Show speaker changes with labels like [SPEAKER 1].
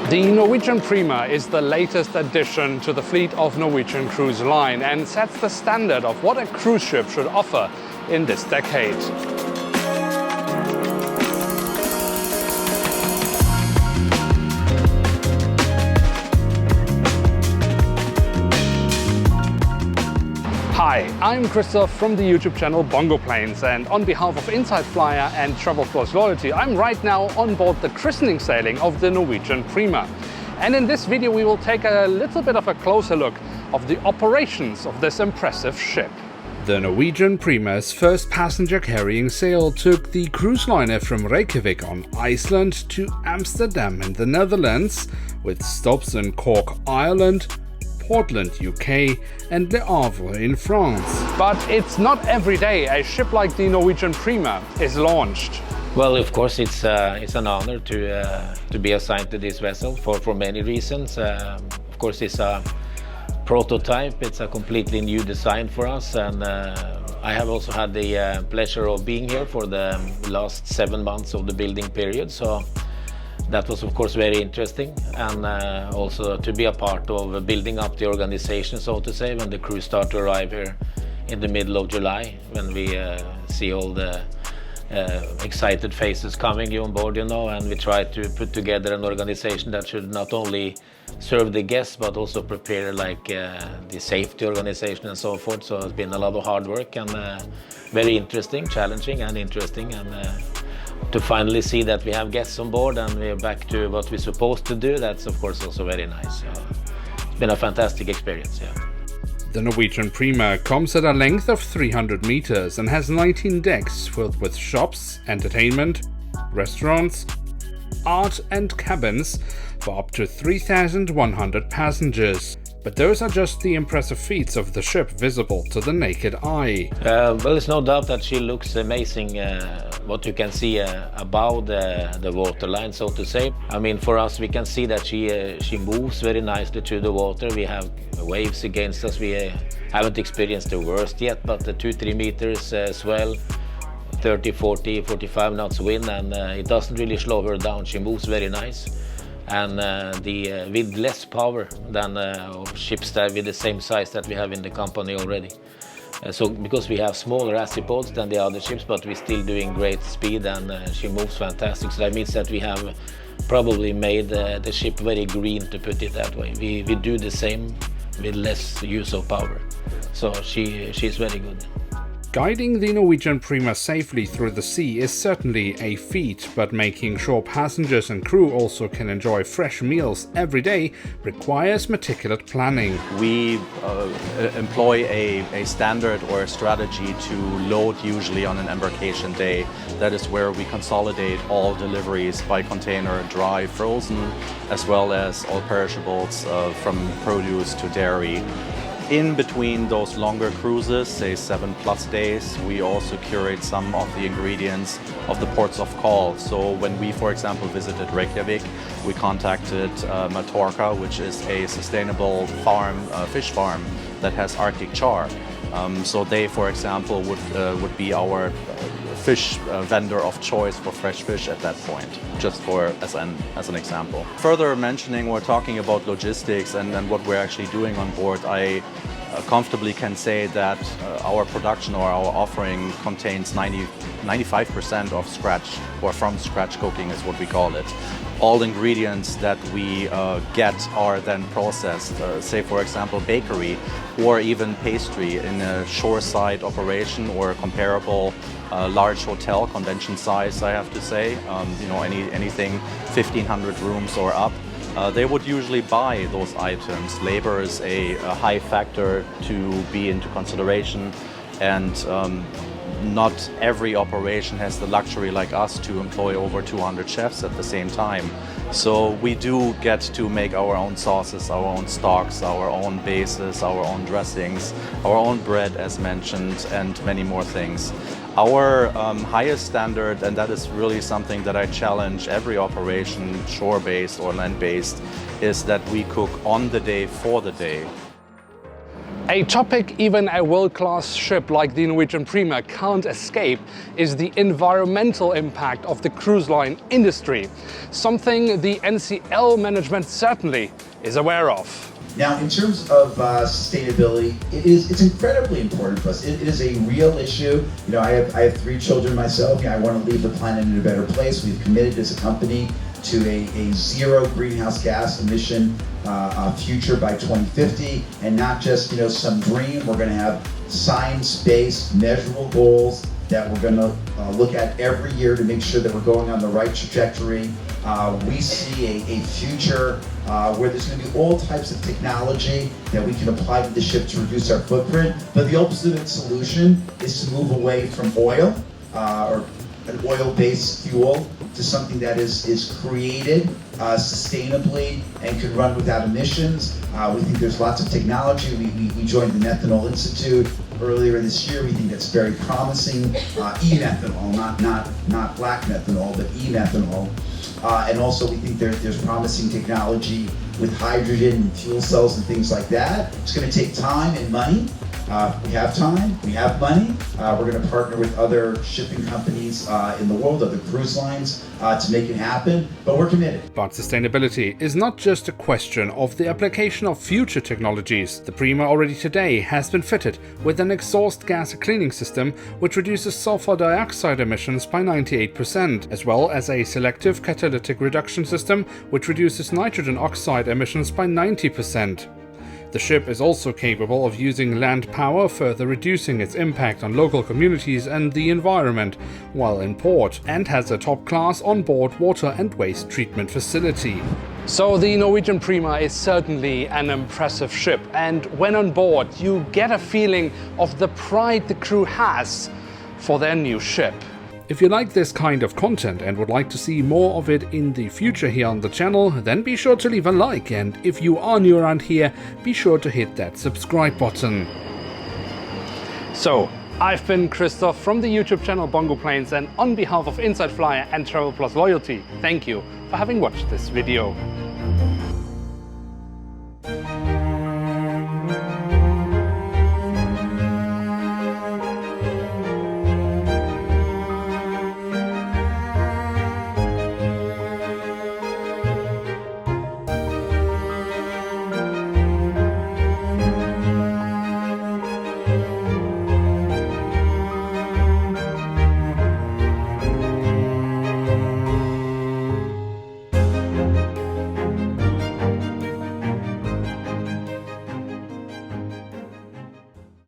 [SPEAKER 1] The Norwegian Prima is the latest addition to the fleet of Norwegian Cruise Line and sets the standard of what a cruise ship should offer in this decade. Hi, I'm Christoph from the YouTube channel Bongo Planes, and on behalf of Inside Flyer and Travel Plus Loyalty, I'm right now on board the christening sailing of the Norwegian Prima. And in this video we will take a little bit of a closer look of the operations of this impressive ship. The Norwegian Prima's first passenger-carrying sail took the cruise liner from Reykjavik on Iceland to Amsterdam in the Netherlands, with stops in Cork, Ireland, Portland, UK and Le Havre in France. But it's not every day a ship like the Norwegian Prima is launched.
[SPEAKER 2] Well, of course, it's an honor to be assigned to this vessel for many reasons. Of course, it's a prototype, it's a completely new design for us, and I have also had the pleasure of being here for the last 7 months of the building period. So that was of course very interesting, and also to be a part of building up the organization, so to say, when the crew start to arrive here in the middle of July, when we see all the excited faces coming on board, you know, and we try to put together an organization that should not only serve the guests but also prepare like the safety organization and so forth. So it's been a lot of hard work and very interesting, challenging and interesting, and to finally see that we have guests on board and we're back to what we're supposed to do, that's of course also very nice. It's been a fantastic experience, yeah.
[SPEAKER 1] The Norwegian Prima comes at a length of 300 meters and has 19 decks filled with shops, entertainment, restaurants, art and cabins for up to 3,100 passengers. But those are just the impressive feats of the ship visible to the naked eye.
[SPEAKER 2] Well, there's no doubt that she looks amazing, what you can see above the waterline, so to say. I mean, for us, we can see that she moves very nicely through the water. We have waves against us. We haven't experienced the worst yet, but the 2-3 meters swell, 30, 40, 45 knots wind, and it doesn't really slow her down. She moves very nice. And with less power than ships that with the same size that we have in the company already. So because we have smaller azipods than the other ships, but we're still doing great speed, and she moves fantastic. So that means that we have probably made the ship very green, to put it that way. We do the same with less use of power. So she's very good.
[SPEAKER 1] Guiding the Norwegian Prima safely through the sea is certainly a feat, but making sure passengers and crew also can enjoy fresh meals every day requires meticulous planning.
[SPEAKER 3] We employ a standard or a strategy to load usually on an embarkation day. That is where we consolidate all deliveries by container, dry, frozen, as well as all perishables from produce to dairy. In between those longer cruises, say 7+ days, we also curate some of the ingredients of the ports of call. So when we, for example, visited Reykjavik, we contacted Matorka, which is a sustainable farm, fish farm that has Arctic char. So they, for example, would be our fish vendor of choice for fresh fish at that point, just as an example. Further mentioning or talking about logistics and what we're actually doing on board, I comfortably can say that our production or our offering contains 95% of scratch or from scratch cooking is what we call it. All ingredients that we get are then processed, say for example bakery or even pastry in a shoreside operation or a comparable large hotel, convention size I have to say, you know, anything 1,500 rooms or up. They would usually buy those items. Labor is a high factor to be into consideration, and not every operation has the luxury like us to employ over 200 chefs at the same time. So we do get to make our own sauces, our own stocks, our own bases, our own dressings, our own bread as mentioned, and many more things. Our highest standard, and that is really something that I challenge every operation, shore-based or land-based, is that we cook on the day for the day.
[SPEAKER 1] A topic even a world-class ship like the Norwegian Prima can't escape is the environmental impact of the cruise line industry, something the NCL management certainly is aware of.
[SPEAKER 4] Now, in terms of sustainability, it's incredibly important for us. It is a real issue. You know, I have 3 children myself. I want to leave the planet in a better place. We've committed as a company to a zero greenhouse gas emission future by 2050, and not just some dream. We're going to have science-based, measurable goals that we're going to look at every year to make sure that we're going on the right trajectory. We see a future where there's going to be all types of technology that we can apply to the ship to reduce our footprint. But the ultimate solution is to move away from oil or an oil-based fuel to something that is created sustainably and can run without emissions. We think there's lots of technology. We joined the Methanol Institute earlier this year. We think that's very promising. E-methanol, not black methanol, but e-methanol. And also we think there's promising technology with hydrogen and fuel cells and things like that. It's going to take time and money. We have time, we have money. We're going to partner with other shipping companies in the world, other cruise lines, to make it happen, but we're committed.
[SPEAKER 1] But sustainability is not just a question of the application of future technologies. The Prima already today has been fitted with an exhaust gas cleaning system which reduces sulfur dioxide emissions by 98%, as well as a selective catalytic reduction system which reduces nitrogen oxide emissions by 90%. The ship is also capable of using land power, further reducing its impact on local communities and the environment while in port, and has a top-class onboard water and waste treatment facility. So the Norwegian Prima is certainly an impressive ship, and when on board you get a feeling of the pride the crew has for their new ship. If you like this kind of content and would like to see more of it in the future here on the channel, then be sure to leave a like, and if you are new around here, be sure to hit that subscribe button. So, I've been Christoph from the YouTube channel Bongo Planes, and on behalf of Inside Flyer and Travel Plus Loyalty, thank you for having watched this video.